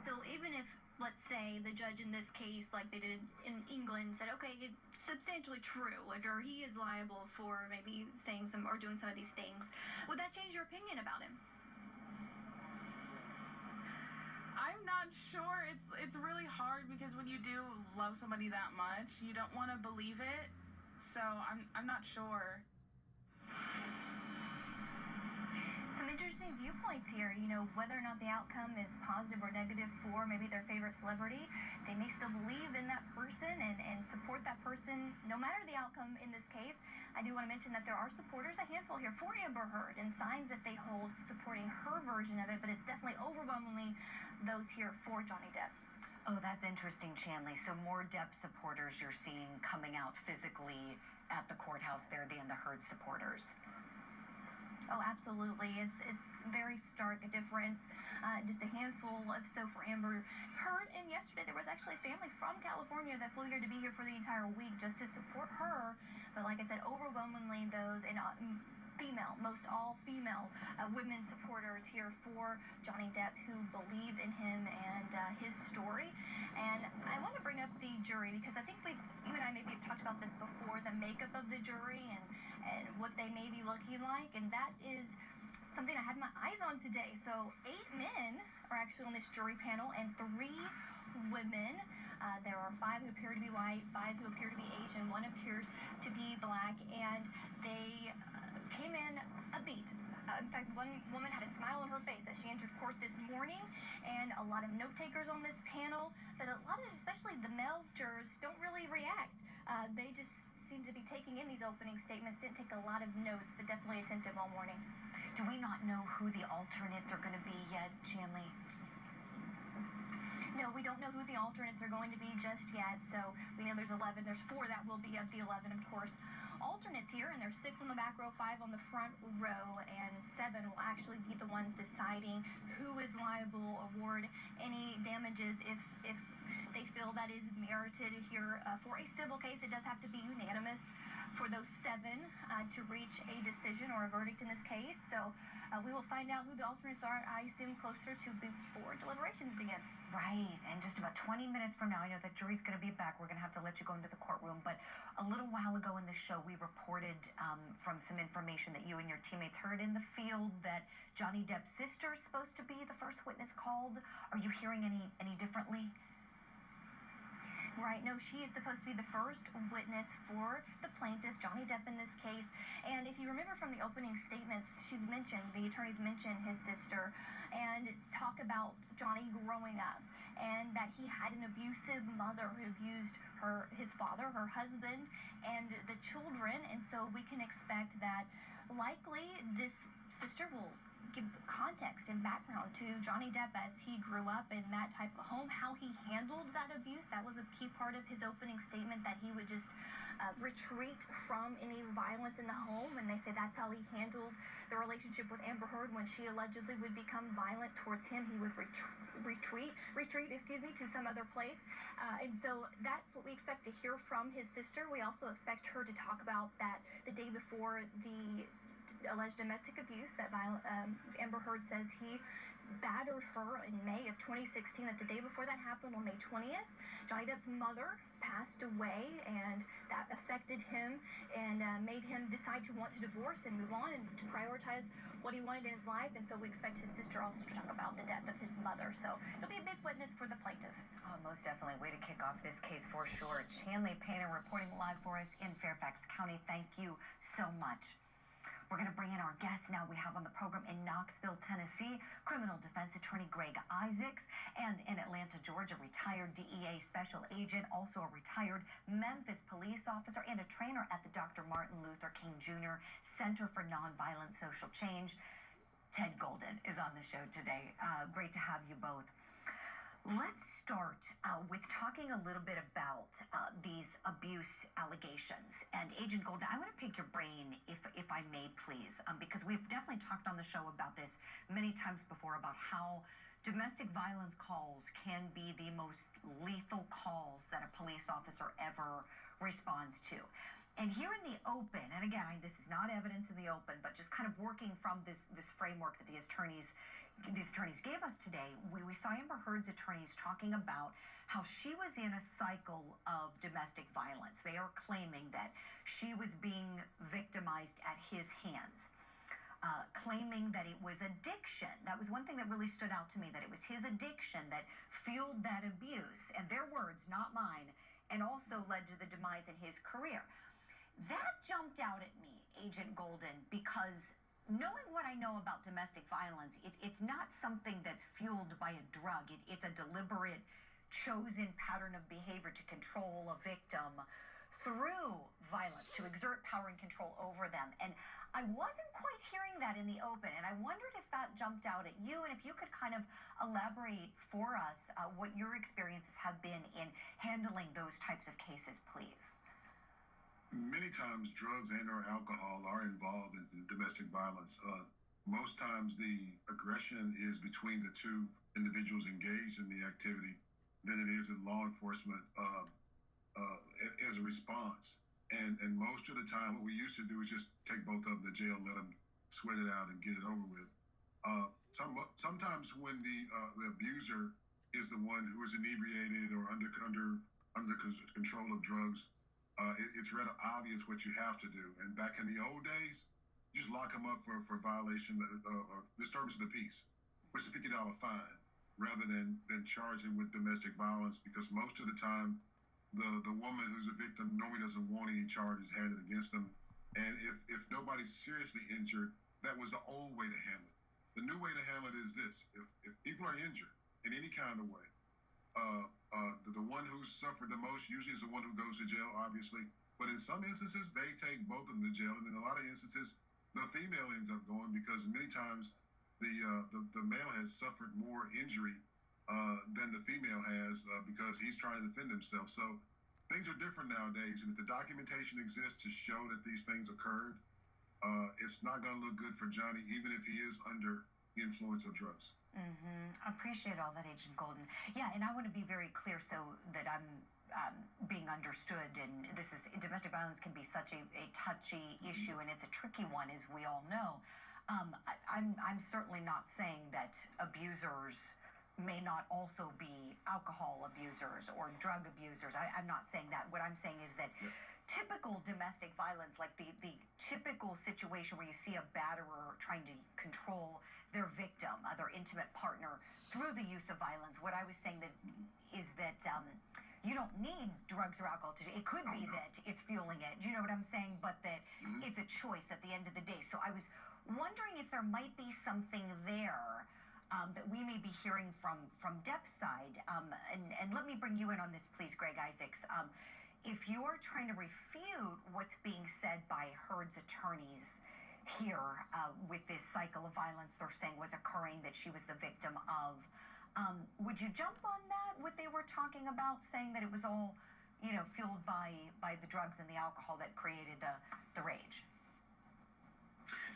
Speaker 11: So even if, let's say, the judge in this case, like they did in England, said, okay, it's substantially true, or he is liable for maybe saying some or doing some of these things, would that change your opinion about him?
Speaker 13: I'm not sure. It's really hard because when you do love somebody that much, you don't want to believe it. So I'm not sure.
Speaker 11: Some interesting viewpoints here. Whether or not the outcome is positive or negative for maybe their favorite celebrity, they may still believe in that person and support that person no matter the outcome in this case. I do want to mention that there are supporters, a handful here for Amber Heard, and signs that they hold supporting her version of it, but it's definitely overwhelmingly those here for Johnny Depp.
Speaker 3: Oh, that's interesting, Chanley. So more Depp supporters you're seeing coming out physically at the courthouse there than the Heard supporters.
Speaker 11: Oh, absolutely. It's very stark difference. Just a handful of so for Amber Heard. And yesterday there was actually a family from California that flew here to be here for the entire week just to support her. But like I said, overwhelmingly those and female, most all female women supporters here for Johnny Depp who believe in him and his story. And I want to bring up the jury because I think you and I maybe have talked about this before, the makeup of the jury and what they may be looking like. And that is something I had my eyes on today. So 8 men are actually on this jury panel and 3 women. There are 5 who appear to be white, 5 who appear to be Asian, 1 appears to be black, and they came in a beat. In fact, one woman had a smile on her face as she entered court this morning, and a lot of note takers on this panel, but a lot of, especially the male jurors, don't really react. They just seem to be taking in these opening statements, didn't take a lot of notes, but definitely attentive all morning.
Speaker 3: Do we not know who the alternates are going to be yet, Chanley?
Speaker 11: No, we don't know who the alternates are going to be just yet. So we know there's 11. There's 4 that will be of the 11, of course. Alternates here, and there's 6 on the back row, 5 on the front row, and 7 will actually be the ones deciding who is liable, award any damages if they feel that is merited here. For a civil case, it does have to be unanimous for those 7 to reach a decision or a verdict in this case. So we will find out who the alternates are, I assume, closer to before deliberations begin.
Speaker 3: Right, and just about 20 minutes from now, I know the jury's going to be back. We're going to have to let you go into the courtroom, but a little while ago in the show, we reported from some information that you and your teammates heard in the field that Johnny Depp's sister is supposed to be the first witness called. Are you hearing any differently?
Speaker 11: Right, no, she is supposed to be the first witness for the plaintiff, Johnny Depp, in this case. And if you remember from the opening statements, the attorneys mentioned his sister and talk about Johnny growing up and that he had an abusive mother who abused his father, her husband, and the children. And so we can expect that likely this sister will give context and background to Johnny Depp as he grew up in that type of home, how he handled that abuse. That was a key part of his opening statement, that he would just retreat from any violence in the home, and they say that's how he handled the relationship with Amber Heard. When she allegedly would become violent towards him, he would retreat to some other place. And so that's what we expect to hear from his sister. We also expect her to talk about that the day before the alleged domestic abuse that Amber Heard says he battered her in May of 2016. That the day before that happened, on May 20th, Johnny Depp's mother passed away, and that affected him and made him decide to want to divorce and move on and to prioritize what he wanted in his life. And so we expect his sister also to talk about the death of his mother. So it'll be a big witness for the plaintiff.
Speaker 3: Oh, most definitely. Way to kick off this case for sure. Chanley Painter reporting live for us in Fairfax County. Thank you so much. We're going to bring in our guest now. We have on the program in Knoxville, Tennessee, criminal defense attorney Greg Isaacs, and in Atlanta, Georgia, retired DEA special agent, also a retired Memphis police officer, and a trainer at the Dr. Martin Luther King Jr. Center for Nonviolent Social Change. Ted Golden is on the show today. Great to have you both. Let's start with talking a little bit about these abuse allegations. And Agent Golden, I want to pick your brain, if I may, please, because we've definitely talked on the show about this many times before, about how domestic violence calls can be the most lethal calls that a police officer ever responds to. And here in the open, and again, this is not evidence in the open, but just kind of working from this framework that these attorneys gave us today, we saw Amber Heard's attorneys talking about how she was in a cycle of domestic violence. They are claiming that she was being victimized at his hands, claiming that it was addiction. That was one thing that really stood out to me, that it was his addiction that fueled that abuse, and their words, not mine, and also led to the demise in his career. That jumped out at me, Agent Golden, because knowing what I know about domestic violence, it's not something that's fueled by a drug. It's a deliberate, chosen pattern of behavior to control a victim through violence to exert power and control over them. And I wasn't quite hearing that in the open, and I wondered if that jumped out at you, and if you could kind of elaborate for us what your experiences have been in handling those types of cases, please.
Speaker 9: Many times drugs and or alcohol are involved in domestic violence. Most times the aggression is between the two individuals engaged in the activity than it is in law enforcement as a response. And most of the time what we used to do is just take both of them to jail, let them sweat it out and get it over with. Sometimes when the abuser is the one who is inebriated or under control of drugs, it's rather obvious what you have to do. And back in the old days, you just lock them up for violation or disturbance of the peace, which is a $50 fine, rather than charge them with domestic violence, because most of the time, the woman who's a victim normally doesn't want any charges handed against them. And if nobody's seriously injured, that was the old way to handle it. The new way to handle it is this: if people are injured in any kind of way, the one who suffered the most usually is the one who goes to jail, obviously. But in some instances, they take both of them to jail, and in a lot of instances, the female ends up going, because many times the male has suffered more injury than the female has because he's trying to defend himself. So things are different nowadays, and if the documentation exists to show that these things occurred, it's not going to look good for Johnny, even if he is under the influence of drugs.
Speaker 3: I appreciate all that, Agent Golden. Yeah, and I want to be very clear so that I'm being understood. And this is, domestic violence can be such a touchy issue, and it's a tricky one, as we all know. I'm certainly not saying that abusers may not also be alcohol abusers or drug abusers. I'm not saying that. What I'm saying is that typical domestic violence, like the typical situation where you see a batterer trying to control their victim, their intimate partner, through the use of violence, what I was saying is that you don't need drugs or alcohol to do it. It could be that it's fueling it. Do you know what I'm saying? But that it's a choice at the end of the day. So I was wondering if there might be something there that we may be hearing from Depp's side. And let me bring you in on this, please, Greg Isaacs. If you're trying to refute what's being said by Heard's attorneys here with this cycle of violence they're saying was occurring, that she was the victim of, would you jump on that, what they were talking about, saying that it was all, fueled by the drugs and the alcohol that created the rage?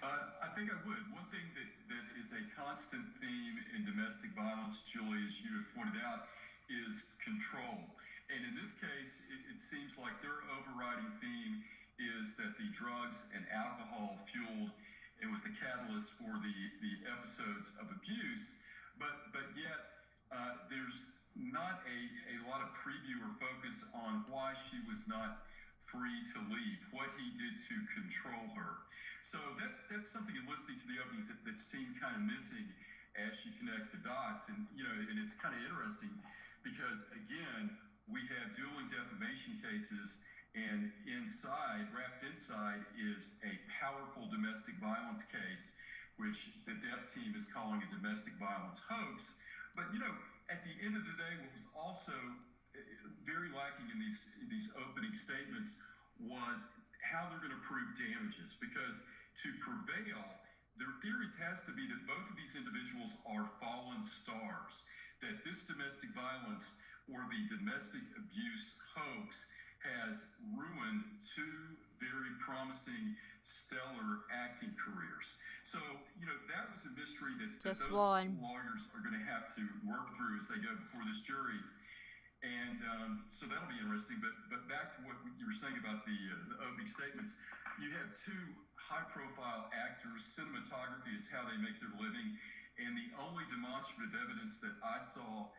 Speaker 4: I think I would. One thing that is a constant theme in domestic violence, Julie, as you have pointed out, is control. And in this case, it seems like their overriding theme is that the drugs and alcohol fueled, it was the catalyst for the episodes of abuse. But yet, there's not a lot of preview or focus on why she was not free to leave, what he did to control her. So that's something in listening to the openings that seemed kind of missing as you connect the dots. And, and it's kind of interesting because, again, we have dueling defamation cases, and wrapped inside is a powerful domestic violence case, which the Depp team is calling a domestic violence hoax. But, at the end of the day, what was also very lacking in these opening statements was how they're going to prove damages, because to prevail, their theories has to be that both of these individuals are fallen stars, that this domestic violence or the domestic abuse hoax has ruined two very promising, stellar acting careers. So, that was a mystery that those lawyers are going to have to work through as they go before this jury. And so that'll be interesting. But back to what you were saying about the opening statements, you have two high-profile actors. Cinematography is how they make their living. And the only demonstrative evidence that I saw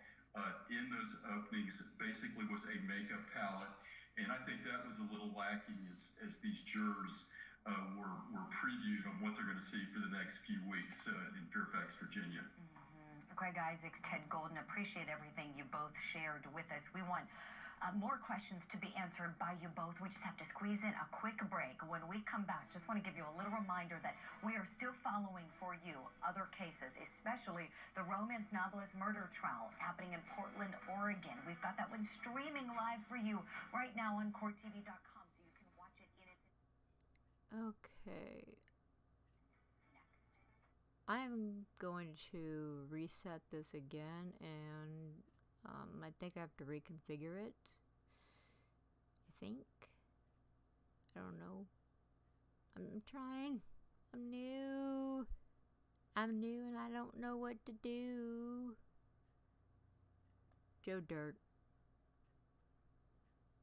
Speaker 4: in those openings basically was a makeup palette. And I think that was a little lacking as these jurors were previewed on what they're going to see for the next few weeks in Fairfax, Virginia.
Speaker 3: Greg Isaacs, Ted Golden, appreciate everything you both shared with us. We want more questions to be answered by you both. We just have to squeeze in a quick break. When we come back, just want to give you a little reminder that we are still following for you other cases, especially the romance novelist murder trial happening in Portland, Oregon. We've got that one streaming live for you right now on CourtTV.com.
Speaker 2: Okay. I'm going to reset this again, and I think I have to reconfigure it. I think. I don't know. I'm trying. I'm new. I'm new and I don't know what to do. Joe Dirt.